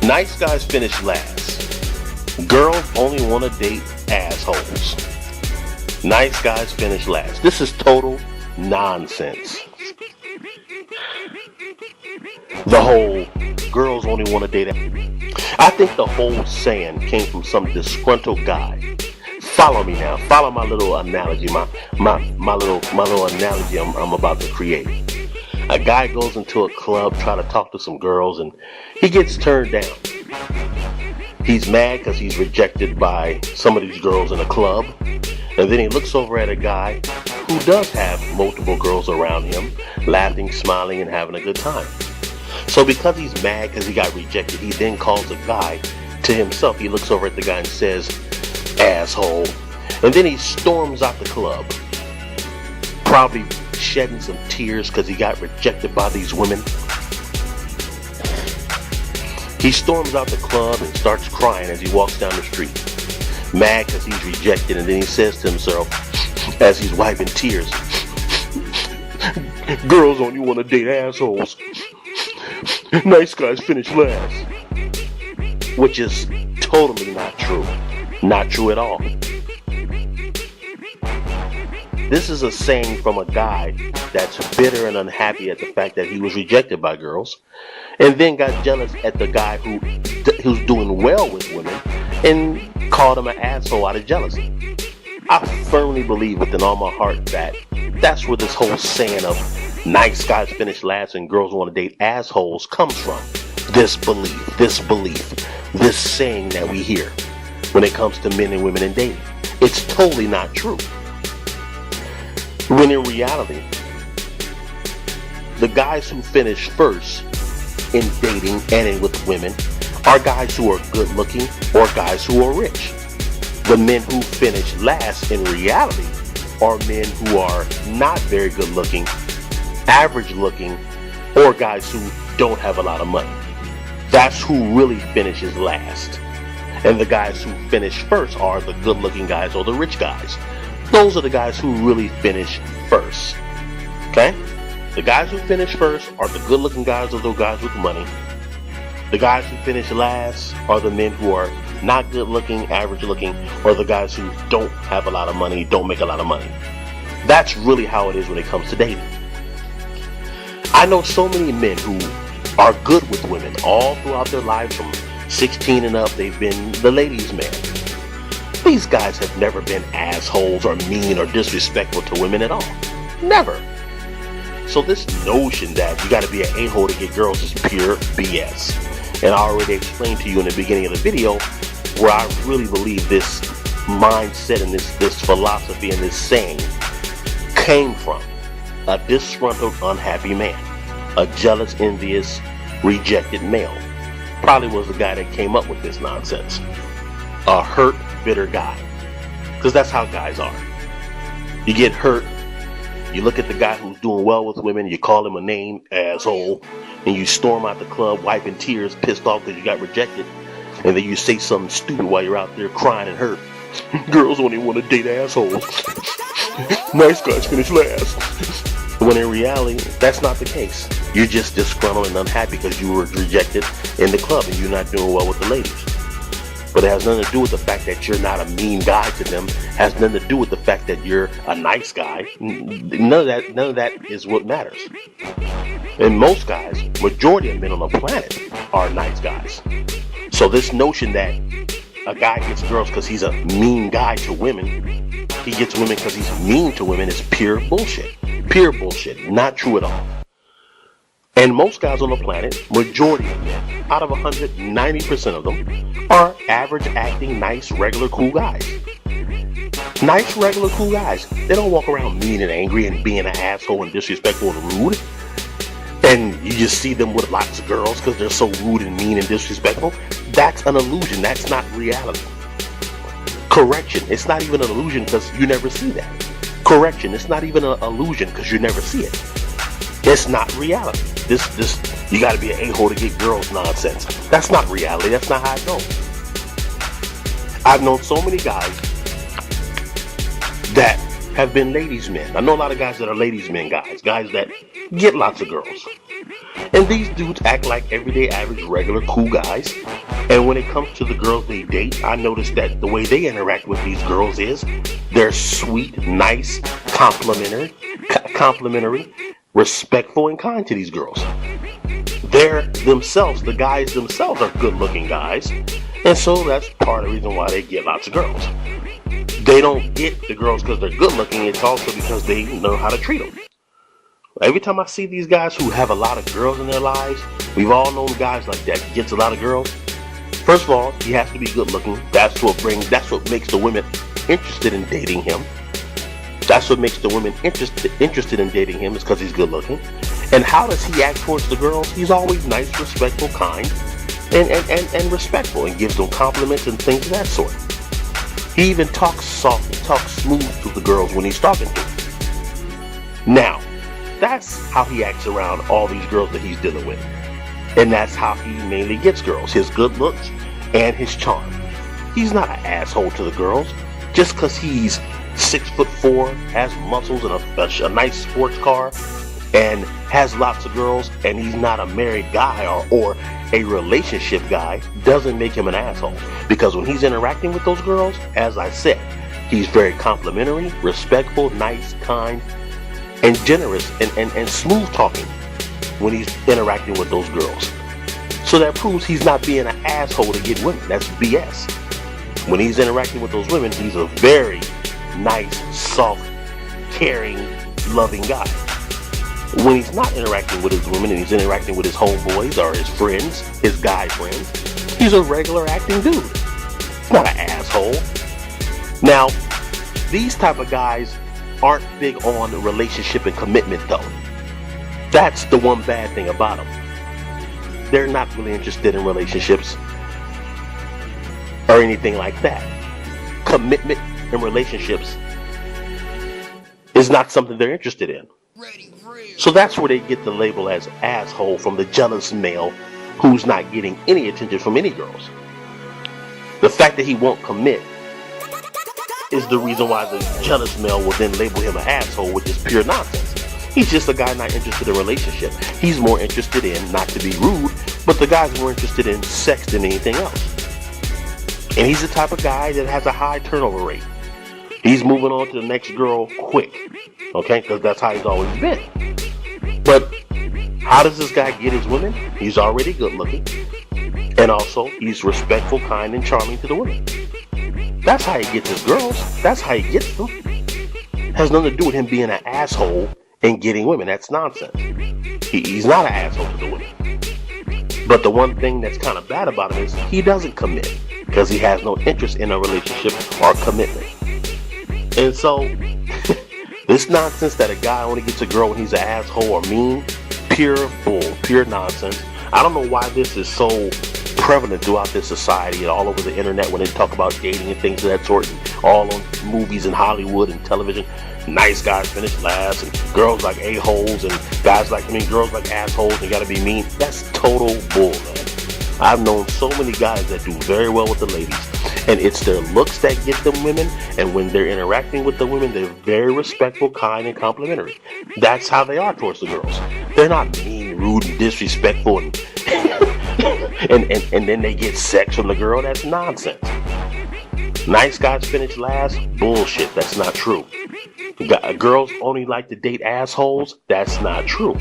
Nice guys finish last. Girls only want to date assholes. Nice guys finish last. This is total nonsense. The whole girls only want to date. I think the whole saying came from some disgruntled guy. Follow me now. Follow my little analogy. My little analogy I'm about to create. A guy goes into a club, try to talk to some girls, and he gets turned down. He's mad because he's rejected by some of these girls in a club. And then he looks over at a guy who does have multiple girls around him, laughing, smiling, and having a good time. So because he's mad because he got rejected, he then calls the guy to himself. He looks over at the guy and says, asshole. And then he storms out the club, probably shedding some tears because he got rejected by these women. He storms out the club and starts crying as he walks down the street, mad because he's rejected. And then he says to himself, as he's wiping tears, girls only want to date assholes. Nice guys finish last. Which is totally not true. Not true at all. This is a saying from a guy that's bitter and unhappy at the fact that he was rejected by girls, and then got jealous at the guy who's doing well with women and called him an asshole out of jealousy. I firmly believe within all my heart that that's where this whole saying of nice guys finish last and girls want to date assholes comes from. This belief, this saying that we hear when it comes to men and women and dating. It's totally not true. When in reality, the guys who finish first in dating and with women are guys who are good looking or guys who are rich. The men who finish last in reality are men who are not very good looking, average looking, or guys who don't have a lot of money. That's who really finishes last. And the guys who finish first are the good looking guys or the rich guys. Those are the guys who really finish first. Okay? The guys who finish first are the good looking guys or the guys with money. The guys who finish last are the men who are not good looking, average looking, or the guys who don't have a lot of money, don't make a lot of money. That's really how it is when it comes to dating. I know so many men who are good with women all throughout their lives. From 16 and up, they've been the ladies' man. These guys have never been assholes or mean or disrespectful to women at all. Never. So this notion that you gotta be an a-hole to get girls is pure BS. And I already explained to you in the beginning of the video where I really believe this mindset and this philosophy and this saying came from. A disgruntled, unhappy man. A jealous, envious, rejected male. Probably was the guy that came up with this nonsense. A hurt, bitter guy. Because that's how guys are. You get hurt, you look at the guy who's doing well with women, you call him a name, asshole, and you storm out the club wiping tears, pissed off because you got rejected, and then you say something stupid while you're out there crying and hurt. Girls only want to date assholes. Nice guys finish last. When in reality, that's not the case. You're just disgruntled and unhappy because you were rejected in the club and you're not doing well with the ladies. But it has nothing to do with the fact that you're not a mean guy to them. It has nothing to do with the fact that you're a nice guy. None of that is what matters. And most guys, majority of men on the planet are nice guys. So this notion that a guy gets girls because he's a mean guy to women, he gets women because he's mean to women, is pure bullshit. Pure bullshit. Not true at all. And most guys on the planet, majority of men, out of 190% of them, are average acting, nice, regular, cool guys. Nice, regular, cool guys. They don't walk around mean and angry and being an asshole and disrespectful and rude. And you just see them with lots of girls because they're so rude and mean and disrespectful. That's an illusion. That's not reality. Correction. It's not even an illusion because you never see that. Correction. It's not even an illusion because you never see it. It's not reality. This you gotta be an a-hole to get girls nonsense. That's not reality. That's not how it goes. I've known so many guys that have been ladies' men. I know a lot of guys that are ladies' men guys that get lots of girls. And these dudes act like everyday, average, regular, cool guys. And when it comes to the girls they date, I notice that the way they interact with these girls is they're sweet, nice, complimentary, respectful, and kind to these girls. The guys themselves are good-looking guys. And so that's part of the reason why they get lots of girls. They don't get the girls because they're good-looking. It's also because they know how to treat them. Every time I see these guys who have a lot of girls in their lives, we've all known guys like that gets a lot of girls. First of all, he has to be good looking. That's what makes the women interested in dating him. That's what makes the women interested in dating him, is because he's good looking. And how does he act towards the girls? He's always nice, respectful, kind, and respectful, and gives them compliments and things of that sort. He even talks soft, talks smooth to the girls when he's talking to them. Now, that's how he acts around all these girls that he's dealing with. And that's how he mainly gets girls, his good looks and his charm. He's not an asshole to the girls just because he's 6'4", has muscles and a nice sports car, and has lots of girls, and he's not a married guy or a relationship guy, doesn't make him an asshole. Because when he's interacting with those girls, as I said, he's very complimentary, respectful, nice, kind, and generous and smooth talking when he's interacting with those girls. So that proves he's not being an asshole to get women. That's BS. When he's interacting with those women, he's a very nice, soft, caring, loving guy. When he's not interacting with his women and he's interacting with his homeboys or his friends, his guy friends, he's a regular acting dude. He's not an asshole. Now, these type of guys aren't big on relationship and commitment though. That's the one bad thing about them. They're not really interested in relationships or anything like that. Commitment in relationships is not something they're interested in. So that's where they get the label as asshole from the jealous male who's not getting any attention from any girls. The fact that he won't commit is the reason why the jealous male will then label him an asshole, which is pure nonsense. He's just a guy not interested in a relationship. He's more interested in, not to be rude, but the guy's more interested in sex than anything else. And he's the type of guy that has a high turnover rate. He's moving on to the next girl quick, okay? Because that's how he's always been. But how does this guy get his women? He's already good looking. And also, he's respectful, kind, and charming to the women. That's how he gets his girls. That's how he gets them. Has nothing to do with him being an asshole and getting women. That's nonsense. He's not an asshole to the women. But the one thing that's kind of bad about him is he doesn't commit because he has no interest in a relationship or commitment. And so, this nonsense that a guy only gets a girl when he's an asshole or mean, pure bull, pure nonsense. I don't know why this is so prevalent throughout this society and all over the internet when they talk about dating and things of that sort, and all on movies and Hollywood and television. Nice guys finish last, and girls like a-holes, and girls like assholes and gotta be mean. That's total bull, man. I've known so many guys that do very well with the ladies, and it's their looks that get them women, and when they're interacting with the women, they're very respectful, kind, and complimentary. That's how they are towards the girls. They're not mean, rude, and disrespectful, and and then they get sex from the girl. That's nonsense. Nice guys finish last? Bullshit. That's not true. Girls only like to date assholes? That's not true.